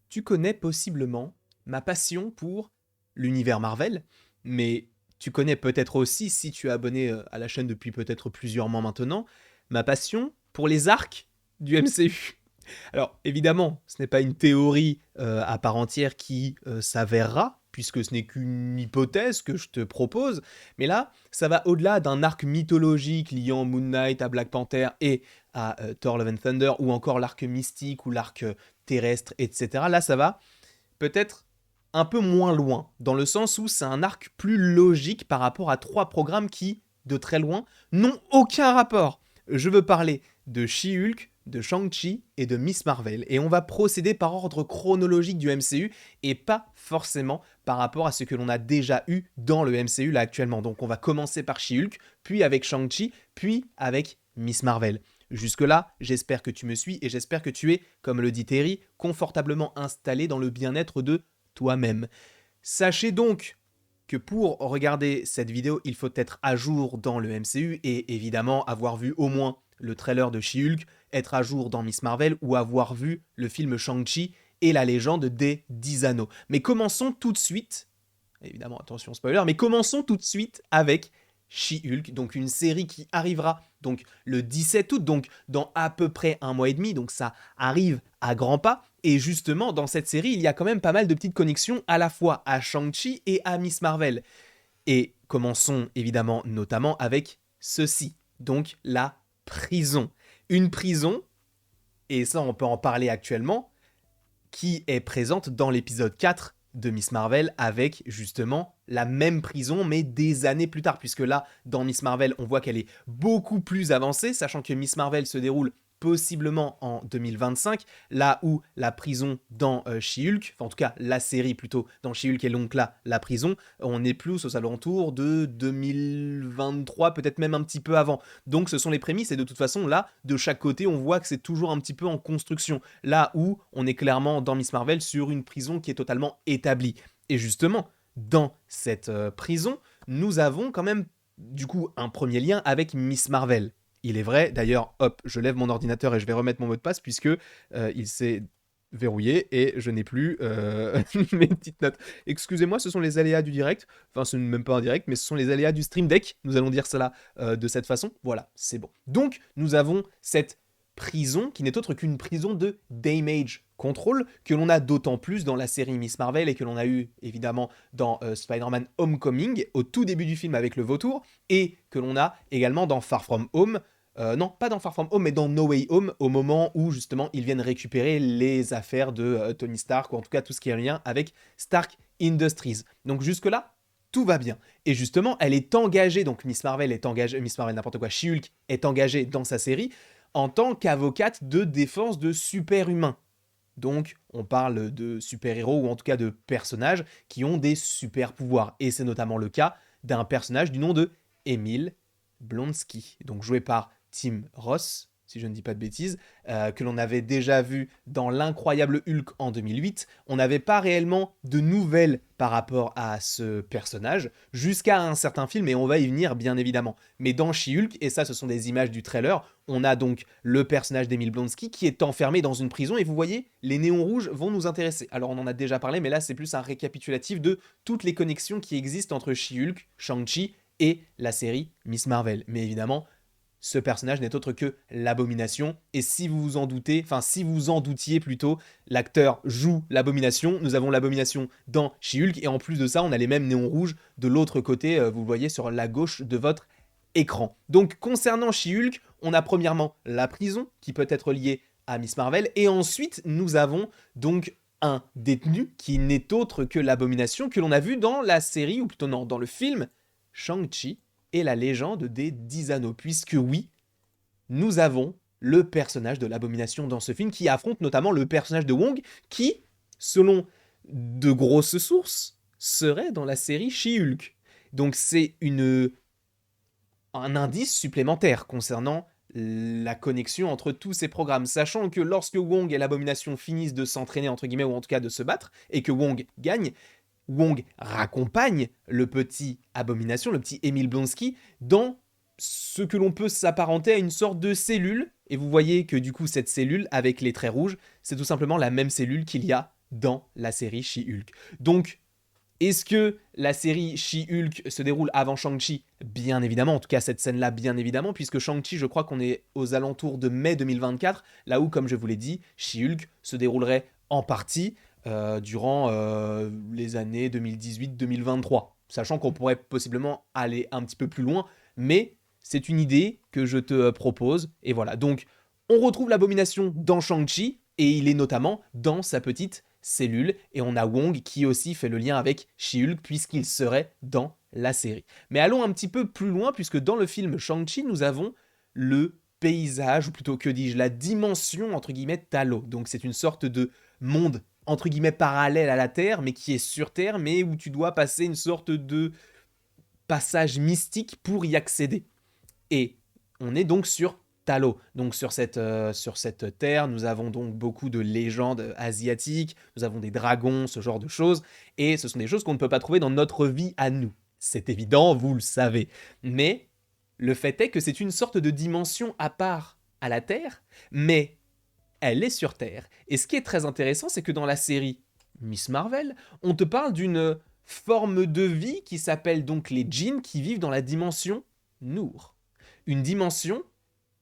Tu connais possiblement ma passion pour l'univers Marvel, mais tu connais peut-être aussi, si tu es abonné à la chaîne depuis peut-être plusieurs mois maintenant, ma passion pour les arcs du MCU. Alors évidemment, ce n'est pas une théorie à part entière qui s'avérera, puisque ce n'est qu'une hypothèse que je te propose, mais là, ça va au-delà d'un arc mythologique liant Moon Knight à Black Panther et à Thor Love and Thunder, ou encore l'arc mystique ou l'arc terrestre, etc. Là, ça va peut-être un peu moins loin, dans le sens où c'est un arc plus logique par rapport à trois programmes qui, de très loin, n'ont aucun rapport. Je veux parler de She-Hulk, de Shang-Chi et de Miss Marvel. Et on va procéder par ordre chronologique du MCU et pas forcément par rapport à ce que l'on a déjà eu dans le MCU là actuellement. Donc on va commencer par She-Hulk, puis avec Shang-Chi, puis avec Miss Marvel. Jusque-là, j'espère que tu me suis et j'espère que tu es, comme le dit Terry, confortablement installé dans le bien-être de toi-même. Sachez donc que pour regarder cette vidéo, il faut être à jour dans le MCU et évidemment avoir vu au moins le trailer de She-Hulk, être à jour dans Miss Marvel ou avoir vu le film Shang-Chi et la légende des 10 anneaux. Mais commençons tout de suite, évidemment attention spoiler, mais commençons tout de suite avec She-Hulk, donc une série qui arrivera donc le 17 août, donc dans à peu près un mois et demi, donc ça arrive à grands pas. Et justement, dans cette série, il y a quand même pas mal de petites connexions à la fois à Shang-Chi et à Miss Marvel. Et commençons évidemment notamment avec ceci, donc la prison. Une prison, et ça on peut en parler actuellement, qui est présente dans l'épisode 4 de Miss Marvel avec justement la même prison mais des années plus tard, puisque là dans Miss Marvel on voit qu'elle est beaucoup plus avancée, sachant que Miss Marvel se déroule possiblement en 2025, là où la prison dans She-Hulk, enfin en tout cas la série plutôt dans She-Hulk et donc là la prison, on est plus aux alentours de 2023, peut-être même un petit peu avant. Donc ce sont les prémices et de toute façon là, de chaque côté, on voit que c'est toujours un petit peu en construction. Là où on est clairement dans Miss Marvel sur une prison qui est totalement établie. Et justement, dans cette prison, nous avons quand même du coup un premier lien avec Miss Marvel. Il est vrai, d'ailleurs, hop, je lève mon ordinateur et je vais remettre mon mot de passe puisque il s'est verrouillé et je n'ai plus mes petites notes. Excusez-moi, ce sont les aléas du direct. Enfin, ce n'est même pas un direct, mais ce sont les aléas du Stream Deck. Nous allons dire cela de cette façon. Voilà, c'est bon. Donc, nous avons cette prison qui n'est autre qu'une prison de Damage Control que l'on a d'autant plus dans la série Miss Marvel et que l'on a eu évidemment dans Spider-Man Homecoming au tout début du film avec le vautour et que l'on a également dans Far From Home. Non, pas dans Far From Home, mais dans No Way Home, au moment où justement ils viennent récupérer les affaires de Tony Stark, ou en tout cas tout ce qui est lien avec Stark Industries. Donc jusque-là, tout va bien. Et justement, elle est engagée, donc Miss Marvel est engagée, Miss Marvel n'importe quoi, She-Hulk est engagée dans sa série en tant qu'avocate de défense de super-humains. Donc, on parle de super-héros ou en tout cas de personnages qui ont des super-pouvoirs. Et c'est notamment le cas d'un personnage du nom de Emile Blonsky, donc joué par Tim Ross, si je ne dis pas de bêtises, que l'on avait déjà vu dans l'incroyable Hulk en 2008. On n'avait pas réellement de nouvelles par rapport à ce personnage, jusqu'à un certain film, et on va y venir bien évidemment. Mais dans She-Hulk, et ça ce sont des images du trailer, on a donc le personnage d'Emile Blonsky qui est enfermé dans une prison, et vous voyez, les néons rouges vont nous intéresser. Alors on en a déjà parlé, mais là c'est plus un récapitulatif de toutes les connexions qui existent entre She-Hulk, Shang-Chi et la série Miss Marvel. Mais évidemment, ce personnage n'est autre que l'Abomination. Et si vous vous en doutez, enfin si vous en doutiez plutôt, l'acteur joue l'Abomination. Nous avons l'Abomination dans She-Hulk. Et en plus de ça, on a les mêmes néons rouges de l'autre côté, vous le voyez sur la gauche de votre écran. Donc concernant She-Hulk, on a premièrement la prison, qui peut être liée à Miss Marvel. Et ensuite, nous avons donc un détenu qui n'est autre que l'Abomination, que l'on a vu dans la série, ou plutôt non, dans le film Shang-Chi et la légende des 10 anneaux, puisque oui, nous avons le personnage de l'Abomination dans ce film qui affronte notamment le personnage de Wong qui, selon de grosses sources, serait dans la série She-Hulk. Donc c'est un indice supplémentaire concernant la connexion entre tous ces programmes, sachant que lorsque Wong et l'Abomination finissent de s'entraîner, entre guillemets, ou en tout cas de se battre, et que Wong gagne, Wong raccompagne le petit Abomination, le petit Emile Blonsky, dans ce que l'on peut s'apparenter à une sorte de cellule. Et vous voyez que du coup, cette cellule, avec les traits rouges, c'est tout simplement la même cellule qu'il y a dans la série She-Hulk. Donc, est-ce que la série She-Hulk se déroule avant Shang-Chi? Bien évidemment, en tout cas cette scène-là, bien évidemment, puisque Shang-Chi, je crois qu'on est aux alentours de mai 2024, là où, comme je vous l'ai dit, She-Hulk se déroulerait en partie durant les années 2018-2023, sachant qu'on pourrait possiblement aller un petit peu plus loin, mais c'est une idée que je te propose, et voilà. Donc, on retrouve l'Abomination dans Shang-Chi, et il est notamment dans sa petite cellule, et on a Wong qui aussi fait le lien avec She-Hulk puisqu'il serait dans la série. Mais allons un petit peu plus loin, puisque dans le film Shang-Chi, nous avons le paysage, ou plutôt que dis-je, la dimension entre guillemets Talo. Donc c'est une sorte de monde entre guillemets parallèle à la Terre, mais qui est sur Terre, mais où tu dois passer une sorte de passage mystique pour y accéder. Et on est donc sur Talo. Donc sur cette terre, nous avons donc beaucoup de légendes asiatiques, nous avons des dragons, ce genre de choses, et ce sont des choses qu'on ne peut pas trouver dans notre vie à nous. C'est évident, vous le savez. Mais le fait est que c'est une sorte de dimension à part à la Terre, mais elle est sur Terre. Et ce qui est très intéressant, c'est que dans la série Miss Marvel, on te parle d'une forme de vie qui s'appelle donc les djinns qui vivent dans la dimension Noor. Une dimension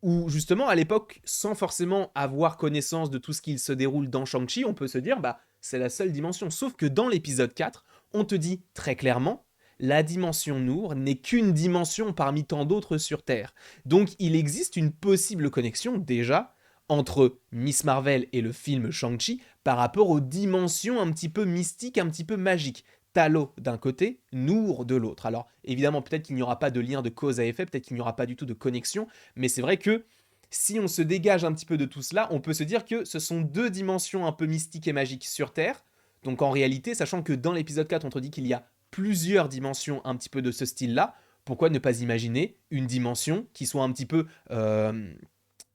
où justement à l'époque, sans forcément avoir connaissance de tout ce qui se déroule dans Shang-Chi, on peut se dire bah c'est la seule dimension. Sauf que dans l'épisode 4, on te dit très clairement, la dimension Noor n'est qu'une dimension parmi tant d'autres sur Terre. Donc il existe une possible connexion déjà entre Miss Marvel et le film Shang-Chi par rapport aux dimensions un petit peu mystiques, un petit peu magiques. Talo d'un côté, Noor de l'autre. Alors évidemment, peut-être qu'il n'y aura pas de lien de cause à effet, peut-être qu'il n'y aura pas du tout de connexion, mais c'est vrai que si on se dégage un petit peu de tout cela, on peut se dire que ce sont deux dimensions un peu mystiques et magiques sur Terre. Donc en réalité, sachant que dans l'épisode 4, on te dit qu'il y a plusieurs dimensions un petit peu de ce style-là, pourquoi ne pas imaginer une dimension qui soit un petit peu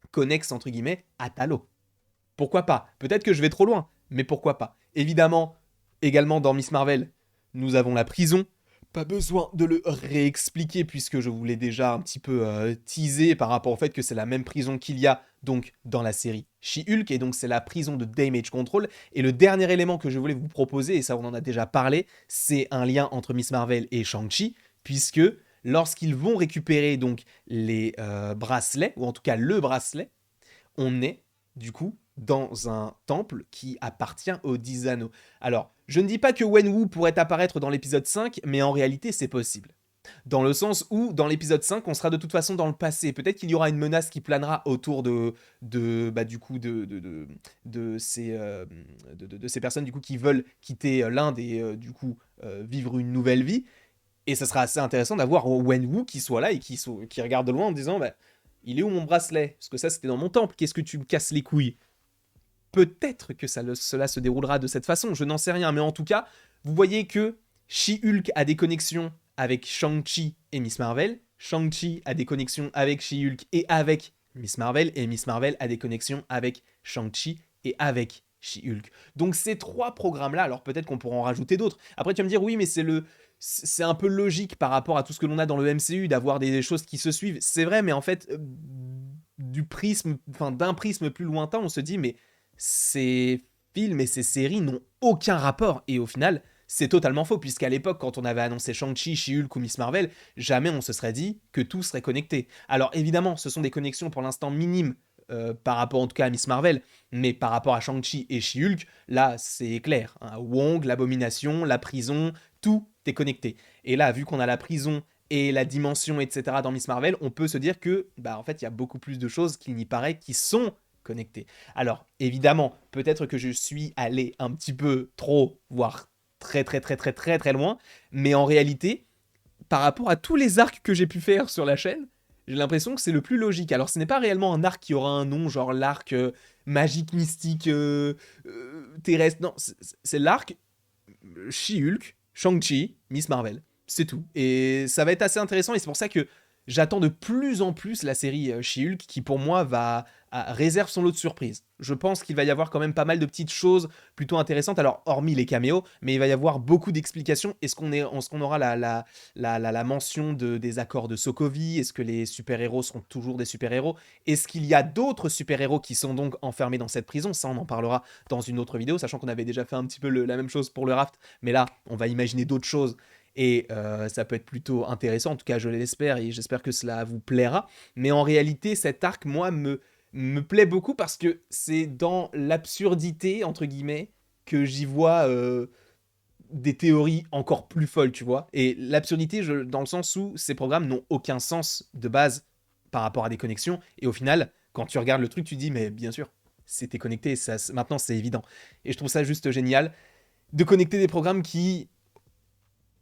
connexe, entre guillemets, à Talo? Pourquoi pas? Peut-être que je vais trop loin, mais pourquoi pas? Évidemment, également dans Miss Marvel, nous avons la prison. Pas besoin de le réexpliquer puisque je vous l'ai déjà un petit peu teasé par rapport au fait que c'est la même prison qu'il y a donc dans la série She-Hulk, et donc c'est la prison de Damage Control. Et le dernier élément que je voulais vous proposer, et ça on en a déjà parlé, c'est un lien entre Miss Marvel et Shang-Chi, puisque lorsqu'ils vont récupérer donc les bracelets, ou en tout cas le bracelet, on est du coup dans un temple qui appartient aux 10 anneaux. Alors, je ne dis pas que Wenwu pourrait apparaître dans l'épisode 5, mais en réalité c'est possible. Dans le sens où, dans l'épisode 5, on sera de toute façon dans le passé. Peut-être qu'il y aura une menace qui planera autour de ces personnes du coup, qui veulent quitter l'Inde et vivre une nouvelle vie. Et ça sera assez intéressant d'avoir Wenwu qui soit là et qui regarde de loin en disant bah, il est où mon bracelet? Parce que ça c'était dans mon temple, qu'est-ce que tu me casses les couilles? Peut-être que cela se déroulera de cette façon, je n'en sais rien, mais en tout cas, vous voyez que She-Hulk a des connexions avec Shang-Chi et Miss Marvel, Shang-Chi a des connexions avec She-Hulk et avec Miss Marvel a des connexions avec Shang-Chi et avec She-Hulk. Donc ces trois programmes-là, alors peut-être qu'on pourra en rajouter d'autres. Après tu vas me dire, oui, mais c'est un peu logique par rapport à tout ce que l'on a dans le MCU, d'avoir des choses qui se suivent. C'est vrai, mais en fait, d'un prisme plus lointain, on se dit, mais ces films et ces séries n'ont aucun rapport. Et au final, c'est totalement faux, puisqu'à l'époque, quand on avait annoncé Shang-Chi, She-Hulk ou Miss Marvel, jamais on se serait dit que tout serait connecté. Alors évidemment, ce sont des connexions pour l'instant minimes, par rapport en tout cas à Miss Marvel, mais par rapport à Shang-Chi et She-Hulk, là c'est clair. Hein, Wong, l'abomination, la prison, tout est connecté. Et là, vu qu'on a la prison et la dimension, etc. dans Miss Marvel, on peut se dire que, bah en fait, il y a beaucoup plus de choses qu'il n'y paraît qui sont connectées. Alors, évidemment, peut-être que je suis allé un petit peu trop, voire très très très très très très loin, mais en réalité, par rapport à tous les arcs que j'ai pu faire sur la chaîne, j'ai l'impression que c'est le plus logique. Alors ce n'est pas réellement un arc qui aura un nom, genre l'arc magique, mystique, terrestre, non, c'est l'arc She-Hulk, Shang-Chi, Miss Marvel. C'est tout. Et ça va être assez intéressant, et c'est pour ça que j'attends de plus en plus la série She-Hulk, qui pour moi va réserve son lot de surprises. Je pense qu'il va y avoir quand même pas mal de petites choses plutôt intéressantes, alors hormis les caméos, mais il va y avoir beaucoup d'explications. Est-ce qu'on aura la mention des accords de Sokovie? Est-ce que les super-héros seront toujours des super-héros? Est-ce qu'il y a d'autres super-héros qui sont donc enfermés dans cette prison? Ça, on en parlera dans une autre vidéo, sachant qu'on avait déjà fait un petit peu la même chose pour le Raft, mais là, on va imaginer d'autres choses. Et ça peut être plutôt intéressant, en tout cas je l'espère, et j'espère que cela vous plaira. Mais en réalité, cet arc, moi, me plaît beaucoup parce que c'est dans l'absurdité, entre guillemets, que j'y vois des théories encore plus folles, tu vois. Et l'absurdité, dans le sens où ces programmes n'ont aucun sens de base par rapport à des connexions. Et au final, quand tu regardes le truc, tu te dis, mais bien sûr, c'était connecté, ça, maintenant c'est évident. Et je trouve ça juste génial de connecter des programmes qui,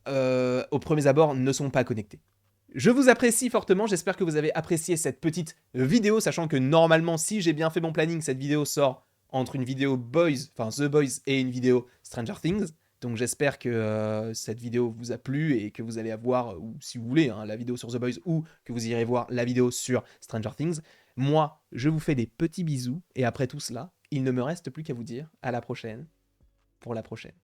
au premier abord, ne sont pas connectés. Je vous apprécie fortement, j'espère que vous avez apprécié cette petite vidéo, sachant que normalement, si j'ai bien fait mon planning, cette vidéo sort entre une vidéo Boys, enfin The Boys, et une vidéo Stranger Things. Donc j'espère que cette vidéo vous a plu et que vous allez avoir, ou si vous voulez, hein, la vidéo sur The Boys, ou que vous irez voir la vidéo sur Stranger Things. Moi, je vous fais des petits bisous, et après tout cela, il ne me reste plus qu'à vous dire à la prochaine, pour la prochaine.